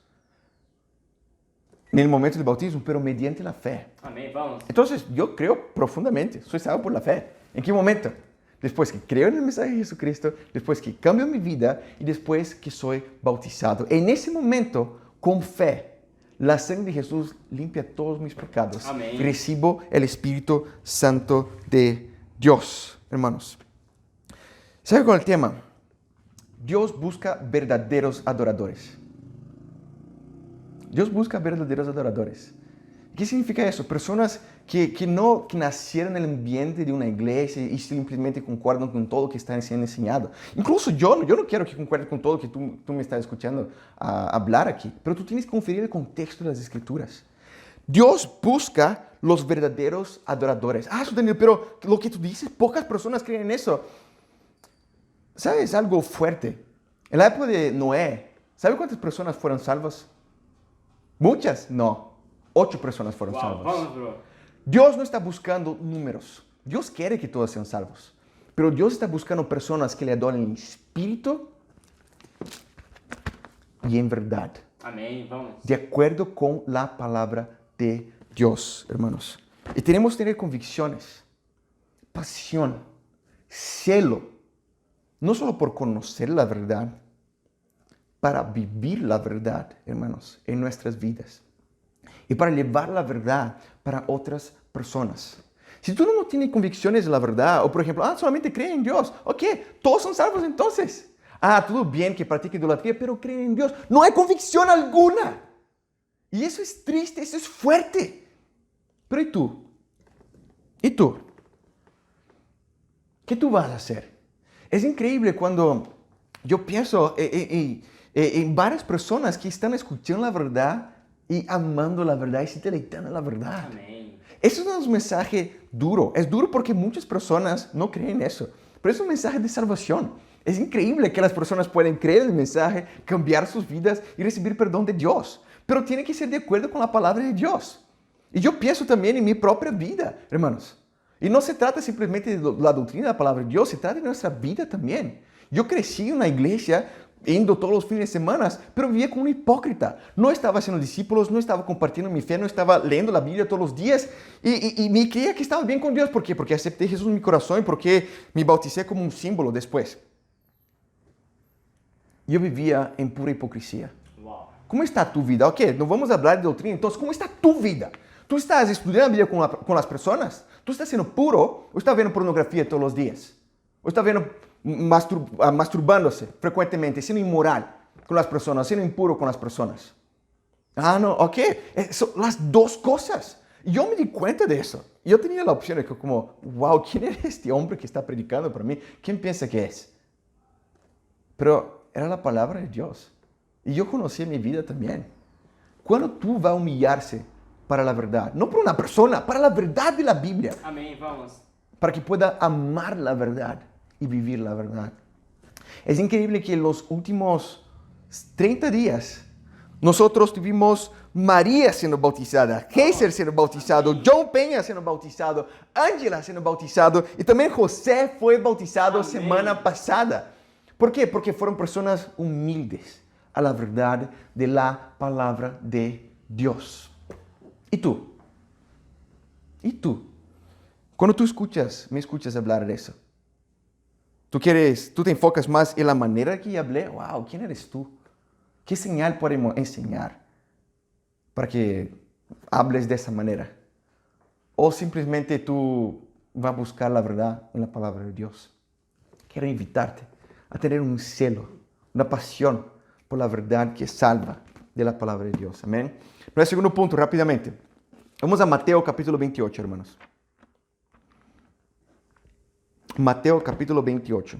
En el momento del bautismo, pero mediante la fe. Amén. Vamos. Entonces, yo creo profundamente, soy salvo por la fe. ¿En qué momento? Después que creo en el mensaje de Jesucristo, después que cambio mi vida y después que soy bautizado. En ese momento, con fe, la sangre de Jesús limpia todos mis pecados. Amén. Y recibo el Espíritu Santo de Dios, hermanos. ¿Sabe cuál es el tema? Dios busca verdaderos adoradores. Dios busca verdaderos adoradores. ¿Qué significa eso? Personas que nacieron en el ambiente de una iglesia y simplemente concuerdan con todo que está siendo enseñado. Incluso yo no quiero que concuerdes con todo que tú me estás escuchando hablar aquí, pero tú tienes que conferir el contexto de las Escrituras. Dios busca los verdaderos adoradores. Daniel, pero lo que tú dices, pocas personas creen en eso. ¿Sabes algo fuerte? En la época de Noé, ¿sabe cuántas personas fueron salvas? ¿Muchas? No. 8 personas fueron Wow, salvas. vamos, bro. Dios no está buscando números. Dios quiere que todos sean salvos. Pero Dios está buscando personas que le adoren en espíritu y en verdad. Amém, vamos. De acuerdo con la palabra de Dios, hermanos. Y tenemos que tener convicciones, pasión, celo, no solo por conocer la verdad, para vivir la verdad, hermanos, en nuestras vidas. Y para llevar la verdad para otras personas. Si tú no tienes convicciones de la verdad, o por ejemplo, solamente cree en Dios, ok, todos son salvos entonces. Todo bien que practique idolatría, pero creen en Dios. No hay convicción alguna. Y eso es triste, eso es fuerte. Pero ¿y tú? ¿Y tú? ¿Qué tú vas a hacer? Es increíble cuando yo pienso en varias personas que están escuchando la verdad y amando la verdad y se deleitando en la verdad. Amém. Eso no es un mensaje duro. Es duro porque muchas personas no creen eso. Pero es un mensaje de salvación. Es increíble que las personas pueden creer el mensaje, cambiar sus vidas y recibir perdón de Dios. Pero tiene que ser de acuerdo con la palabra de Dios. Y yo pienso también en mi propia vida, hermanos. Y no se trata simplemente de la doctrina de la palabra de Dios, se trata de nuestra vida también. Yo crecí en una iglesia, yendo todos los fines de semana, pero vivía como un hipócrita. No estaba haciendo discípulos, no estaba compartiendo mi fe, no estaba leyendo la Biblia todos los días. Y me creía que estaba bien con Dios. ¿Por qué? Porque acepté a Jesús en mi corazón y porque me bauticé como un símbolo después. Yo vivía en pura hipocresía. Wow. ¿Cómo está tu vida? Ok, no vamos a hablar de doctrina. Entonces, ¿cómo está tu vida? ¿Tú estás estudiando la Biblia con las personas? ¿Tú estás siendo puro o estás viendo pornografía todos los días? ¿O estás viendo masturbándose frecuentemente, siendo inmoral con las personas, siendo impuro con las personas? No, ok. Son las dos cosas. Yo me di cuenta de eso. Yo tenía la opción de que como, wow, ¿quién es este hombre que está predicando para mí? ¿Quién piensa que es? Pero era la palabra de Dios. Y yo conocía mi vida también. ¿Cuándo tú vas a humillarse para la verdad? No por una persona, para la verdad de la Biblia. Amém, vamos. Para que pueda amar la verdad y vivir la verdad. Es increíble que en los últimos 30 días nosotros tuvimos María siendo bautizada, Heiser siendo bautizado, John Peña siendo bautizado, Ángela siendo bautizado y también José fue bautizado Amén. semana pasada. ¿Por qué? Porque fueron personas humildes a la verdad de la palabra de Dios. ¿Y tú? ¿Y tú? Cuando tú me escuchas hablar de eso, tú te enfocas más en la manera que hablé. Wow, ¿quién eres tú? ¿Qué señal podemos enseñar para que hables de esa manera? O simplemente tú vas a buscar la verdad en la palabra de Dios. Quiero invitarte a tener un celo, una pasión por la verdad que salva de la palabra de Dios. Amén. Nuestro segundo punto, rápidamente. Vamos a Mateo capítulo 28, hermanos. Mateo capítulo 28.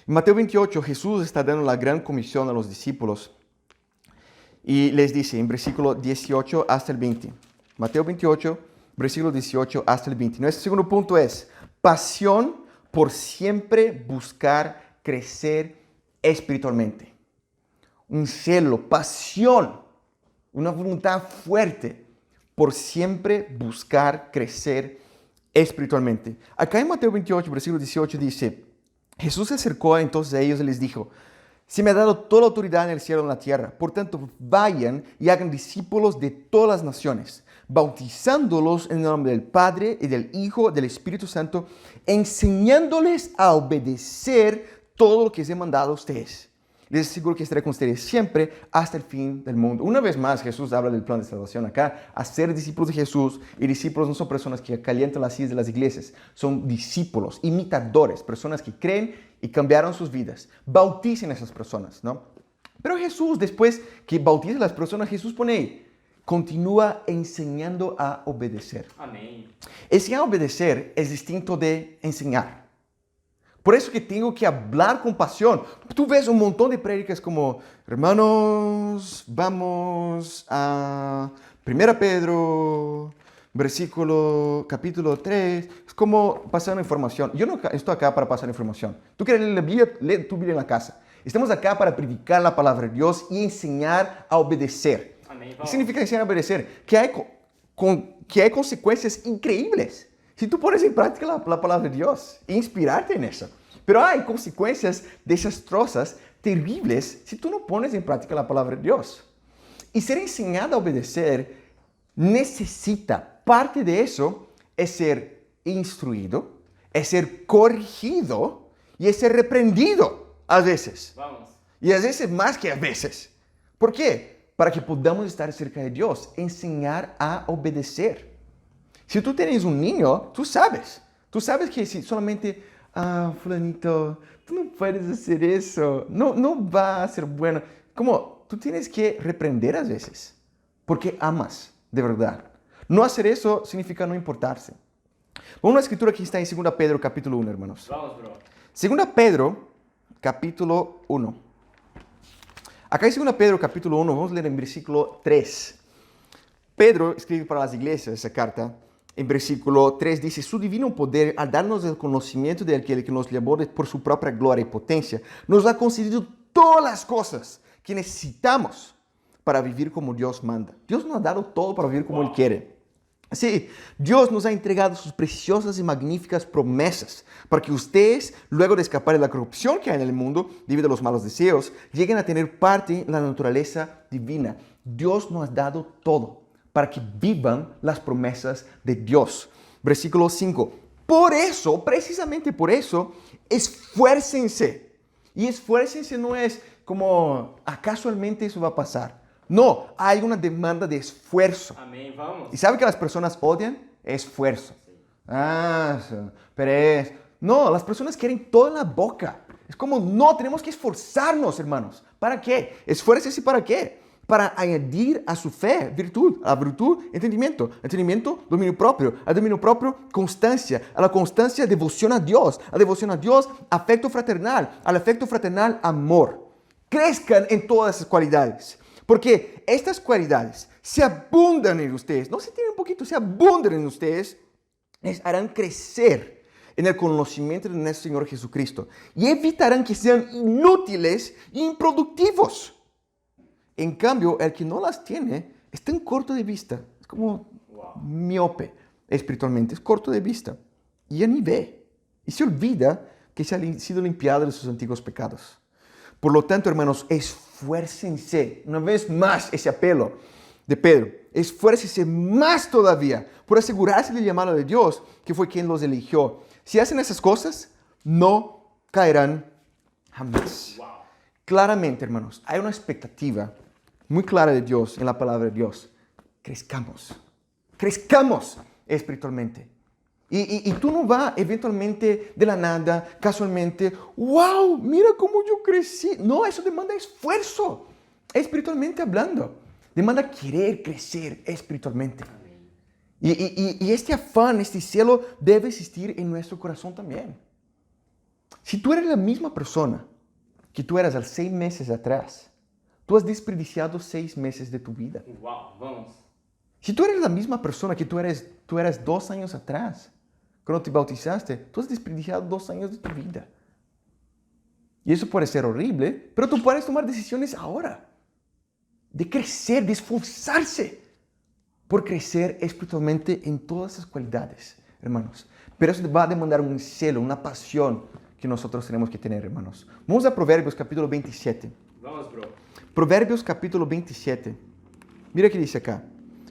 En Mateo 28, Jesús está dando la gran comisión a los discípulos y les dice en versículo 18 hasta el 20. Mateo 28, versículo 18 hasta el 20. Nuestro segundo punto es pasión por siempre buscar crecer espiritualmente. Un celo, pasión, una voluntad fuerte por siempre buscar crecer espiritualmente. Acá en Mateo 28, versículo 18 dice, Jesús se acercó entonces a ellos y les dijo, se me ha dado toda la autoridad en el cielo y en la tierra. Por tanto, vayan y hagan discípulos de todas las naciones, bautizándolos en el nombre del Padre y del Hijo y del Espíritu Santo, enseñándoles a obedecer todo lo que les he mandado a ustedes. Les aseguro que estaré con ustedes siempre hasta el fin del mundo. Una vez más, Jesús habla del plan de salvación acá. Hacer discípulos de Jesús. Y discípulos no son personas que calientan las sillas de las iglesias. Son discípulos, imitadores, personas que creen y cambiaron sus vidas. Bauticen a esas personas, ¿no? Pero Jesús, después que bautiza a las personas, Jesús pone ahí, continúa enseñando a obedecer. Amém. Enseñar a obedecer es distinto de enseñar. Por eso que tengo que hablar con pasión. Tú ves un montón de prédicas como, hermanos, vamos a 1 Pedro, capítulo 3. Es como pasar información. Yo no estoy acá para pasar información. Tú quieres leer la Biblia, lee tu Biblia en la casa. Estamos acá para predicar la palabra de Dios y enseñar a obedecer. Amém. ¿Qué Vamos. significa enseñar a obedecer? Que hay consecuencias increíbles si tú pones en práctica la palabra de Dios e inspirarte en eso. Pero hay consecuencias desastrosas, terribles, si tú no pones en práctica la palabra de Dios. Y ser enseñado a obedecer necesita, parte de eso es ser instruido, es ser corregido y es ser reprendido a veces. Vamos. Y a veces más que a veces. ¿Por qué? Para que podamos estar cerca de Dios, enseñar a obedecer. Si tú tienes un niño, tú sabes que si solamente, fulanito, tú no puedes hacer eso, no va a ser bueno. Como tú tienes que reprender a veces, porque amas de verdad. No hacer eso significa no importarse. Una escritura que está en 2 Pedro capítulo 1, hermanos. Vamos, bro. 2 Pedro capítulo 1. Acá en 2 Pedro capítulo 1, vamos a leer en versículo 3. Pedro escribe para las iglesias esa carta. En versículo 3 dice, su divino poder, al darnos el conocimiento de aquel que nos llamó por su propia gloria y potencia, nos ha concedido todas las cosas que necesitamos para vivir como Dios manda. Dios nos ha dado todo para vivir como Él quiere. Sí, Dios nos ha entregado sus preciosas y magníficas promesas para que ustedes, luego de escapar de la corrupción que hay en el mundo debido a los malos deseos, lleguen a tener parte en la naturaleza divina. Dios nos ha dado todo para que vivan las promesas de Dios. Versículo 5. Por eso, precisamente por eso, esfuércense. Y esfuércense no es como, casualmente eso va a pasar. No, hay una demanda de esfuerzo. Amém. Vamos. ¿Y sabe que las personas odian? Esfuerzo. Pereza. No, las personas quieren todo en la boca. Es como, no, tenemos que esforzarnos, hermanos. ¿Para qué? Esfuércese para qué? Para añadir a su fe virtud, a virtud, entendimiento, entendimiento, dominio propio, al dominio propio, constancia, a la constancia, devoción a Dios afecto fraternal, al afecto fraternal, amor. Crezcan en todas esas cualidades. Porque estas cualidades se abundan en ustedes, no se tienen un poquito, se abundan en ustedes, les harán crecer en el conocimiento de nuestro Señor Jesucristo y evitarán que sean inútiles e improductivos. En cambio, el que no las tiene está en corto de vista, es como miope espiritualmente, es corto de vista y ya ni ve y se olvida que se ha sido limpiado de sus antiguos pecados. Por lo tanto, hermanos, esfuércense, una vez más ese apelo de Pedro, esfuércense más todavía por asegurarse del llamado de Dios, que fue quien los eligió. Si hacen esas cosas, no caerán jamás. Wow. Claramente, hermanos, hay una expectativa muy clara de Dios en la palabra de Dios. Crezcamos espiritualmente. Y tú no vas eventualmente de la nada, casualmente, wow, mira cómo yo crecí. No, eso demanda esfuerzo, espiritualmente hablando. Demanda querer crecer espiritualmente. Y este afán, este celo debe existir en nuestro corazón también. Si tú eres la misma persona que tú eras hace 6 meses atrás, tú has desperdiciado 6 meses de tu vida. Wow. Vamos. Si tú eres la misma persona que tú eras 2 años atrás, cuando te bautizaste, tú has desperdiciado 2 años de tu vida. Y eso puede ser horrible, pero tú puedes tomar decisiones ahora. De crecer, de esforzarse por crecer espiritualmente en todas esas cualidades, hermanos. Pero eso va a demandar un celo, una pasión que nosotros tenemos que tener, hermanos. Vamos a Proverbios capítulo 27. Vamos, bro. Proverbios capítulo 27. Mira qué dice acá.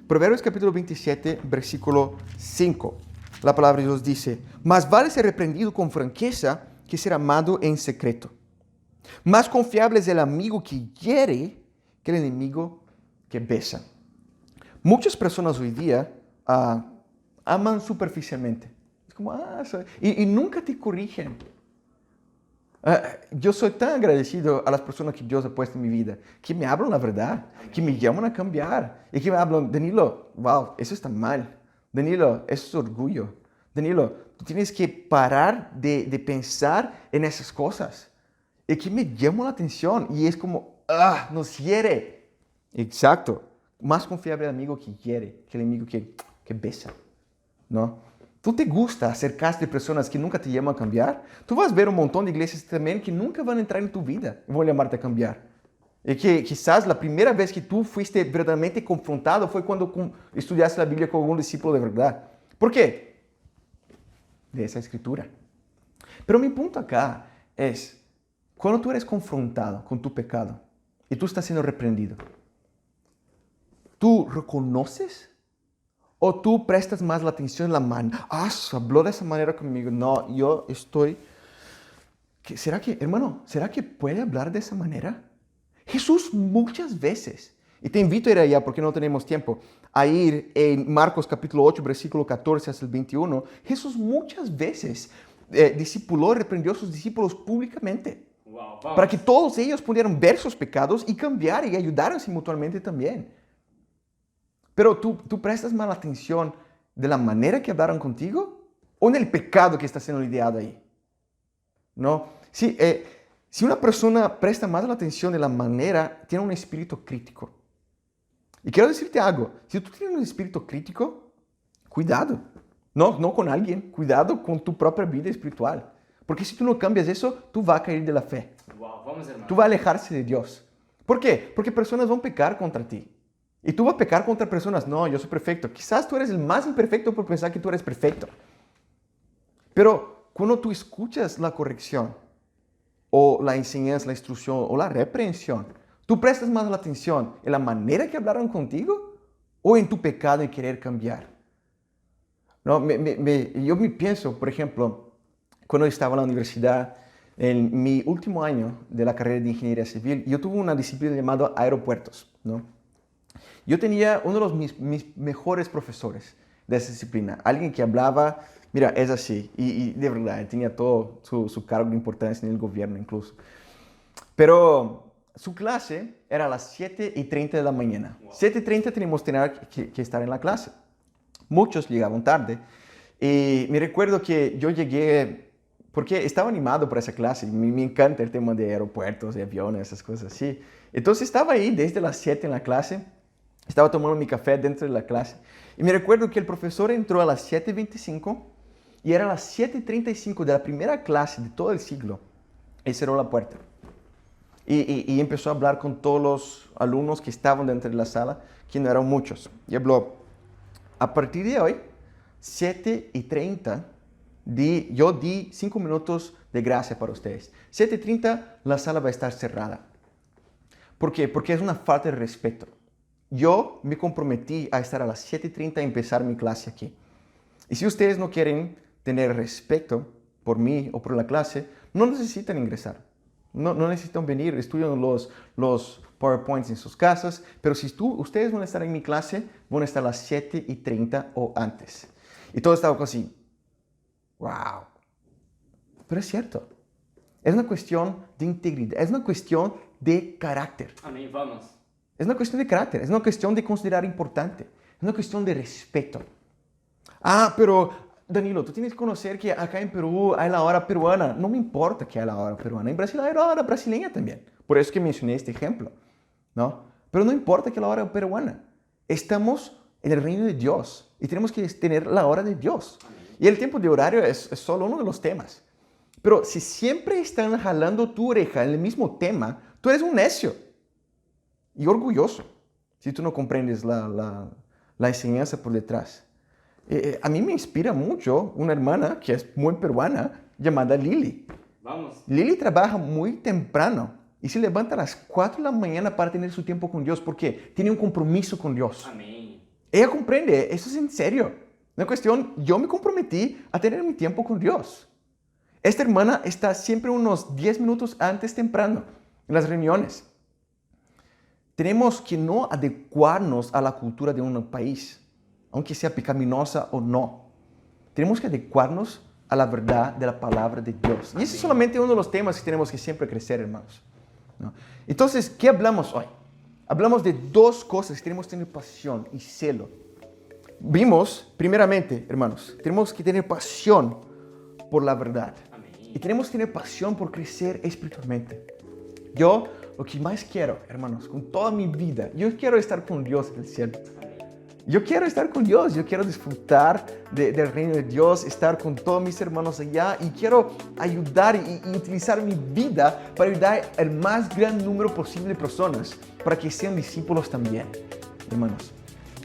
Proverbios capítulo 27, versículo 5. La palabra de Dios dice, más vale ser reprendido con franqueza que ser amado en secreto. Más confiable es el amigo que hiere que el enemigo que besa. Muchas personas hoy día aman superficialmente. Es como, y nunca te corrigen. Yo soy tan agradecido a las personas que Dios ha puesto en mi vida, que me hablan la verdad, que me llaman a cambiar y que me hablan, Danilo, wow, eso está mal. Danilo, eso es orgullo. Danilo, tú tienes que parar de pensar en esas cosas. Y que me llama la atención y es como, nos hiere. Exacto. Más confiable el amigo que hiere que el amigo que besa. ¿No? ¿Tú te gusta acercarte a personas que nunca te llaman a cambiar? Tú vas a ver un montón de iglesias también que nunca van a entrar en tu vida y van a llamarte a cambiar. Y que quizás la primera vez que tú fuiste verdaderamente confrontado fue cuando estudiaste la Biblia con algún discípulo de verdad. ¿Por qué? De esa escritura. Pero mi punto acá es, cuando tú eres confrontado con tu pecado y tú estás siendo reprendido, ¿tú reconoces o tú prestas más la atención en la mano? Habló de esa manera conmigo. No, yo estoy... ¿Será que puede hablar de esa manera? Jesús muchas veces, y te invito a ir allá porque no tenemos tiempo, a ir en Marcos capítulo 8, versículo 14 hasta el 21. Jesús muchas veces discipuló y reprendió a sus discípulos públicamente. Wow, Para que todos ellos pudieran ver sus pecados y cambiar y ayudarse mutuamente también. Pero tú prestas más atención de la manera que hablaron contigo o en el pecado que está siendo lidiado ahí. ¿No? Sí, si una persona presta más la atención de la manera, tiene un espíritu crítico. Y quiero decirte algo, si tú tienes un espíritu crítico, cuidado. No con alguien, cuidado con tu propia vida espiritual. Porque si tú no cambias eso, tú vas a caer de la fe. Wow, vamos, hermano. Tú vas a alejarse de Dios. ¿Por qué? Porque personas van a pecar contra ti. Y tú vas a pecar contra personas. No, yo soy perfecto. Quizás tú eres el más imperfecto por pensar que tú eres perfecto. Pero cuando tú escuchas la corrección, o la enseñanza, la instrucción, o la reprensión, ¿tú prestas más la atención en la manera que hablaron contigo o en tu pecado y querer cambiar? No, yo me pienso, por ejemplo, cuando estaba en la universidad, en mi último año de la carrera de ingeniería civil, yo tuve una disciplina llamada aeropuertos, ¿no? Yo tenía uno de mis mejores profesores de esa disciplina, alguien que hablaba, mira, es así, y de verdad, tenía todo su cargo de importancia en el gobierno incluso. Pero su clase era a las 7:30 de la mañana. Wow. 7:30 teníamos que estar en la clase. Muchos llegaban tarde. Y me recuerdo que yo llegué, porque estaba animado por esa clase. Me encanta el tema de aeropuertos, de aviones, esas cosas así. Entonces estaba ahí desde las 7 en la clase. Estaba tomando mi café dentro de la clase. Y me recuerdo que el profesor entró a las 7:25 y era a las 7:35 de la primera clase de todo el siglo. Y cerró la puerta. Y empezó a hablar con todos los alumnos que estaban dentro de la sala, que no eran muchos. Y habló, a partir de hoy, 7:30, yo di 5 minutos de gracia para ustedes. 7:30 la sala va a estar cerrada. ¿Por qué? Porque es una falta de respeto. Yo me comprometí a estar a las 7:30 y empezar mi clase aquí. Y si ustedes no quieren tener respeto por mí o por la clase, no necesitan ingresar. No necesitan venir, estudian los PowerPoints en sus casas, pero si ustedes van a estar en mi clase, van a estar a las 7:30 o antes. Y todo estaba así, wow. Pero es cierto, es una cuestión de integridad, es una cuestión de carácter. Amén, vamos. Es una cuestión de carácter, es una cuestión de considerar importante, es una cuestión de respeto. Pero Danilo, tú tienes que conocer que acá en Perú hay la hora peruana. No me importa que hay la hora peruana, en Brasil hay la hora brasileña también. Por eso que mencioné este ejemplo, ¿no? Pero no importa que la hora peruana. Estamos en el reino de Dios y tenemos que tener la hora de Dios. Y el tiempo de horario es solo uno de los temas. Pero si siempre están jalando tu oreja en el mismo tema, tú eres un necio y orgulloso si tú no comprendes la enseñanza por detrás. A mí me inspira mucho una hermana que es muy peruana llamada Lili. Vamos. Lili trabaja muy temprano y se levanta a las 4 de la mañana para tener su tiempo con Dios porque tiene un compromiso con Dios. Amén. Ella comprende, eso es en serio. Una cuestión, yo me comprometí a tener mi tiempo con Dios. Esta hermana está siempre unos 10 minutos antes temprano en las reuniones. Tenemos que no adecuarnos a la cultura de un país, aunque sea pecaminosa o no. Tenemos que adecuarnos a la verdad de la palabra de Dios. Y ese es solamente uno de los temas que tenemos que siempre crecer, hermanos, ¿no? Entonces, ¿qué hablamos hoy? Hablamos de dos cosas que tenemos que tener pasión y celo. Vimos, primeramente, hermanos, tenemos que tener pasión por la verdad. Amén. Y tenemos que tener pasión por crecer espiritualmente. Yo lo que más quiero, hermanos, con toda mi vida, yo quiero estar con Dios en el cielo. yo quiero estar con Dios, yo quiero disfrutar del reino de Dios, estar con todos mis hermanos allá y quiero ayudar y utilizar mi vida para ayudar al más gran número posible de personas, para que sean discípulos también, hermanos.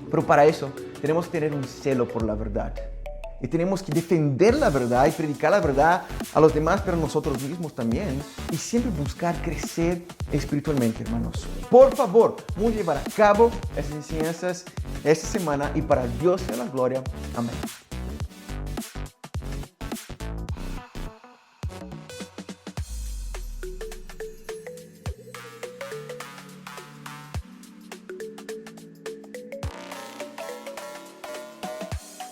Pero para eso tenemos que tener un celo por la verdad. Y tenemos que defender la verdad y predicar la verdad a los demás, pero a nosotros mismos también. Y siempre buscar crecer espiritualmente, hermanos. Por favor, vamos a llevar a cabo esas enseñanzas esta semana y para Dios sea la gloria. Amén.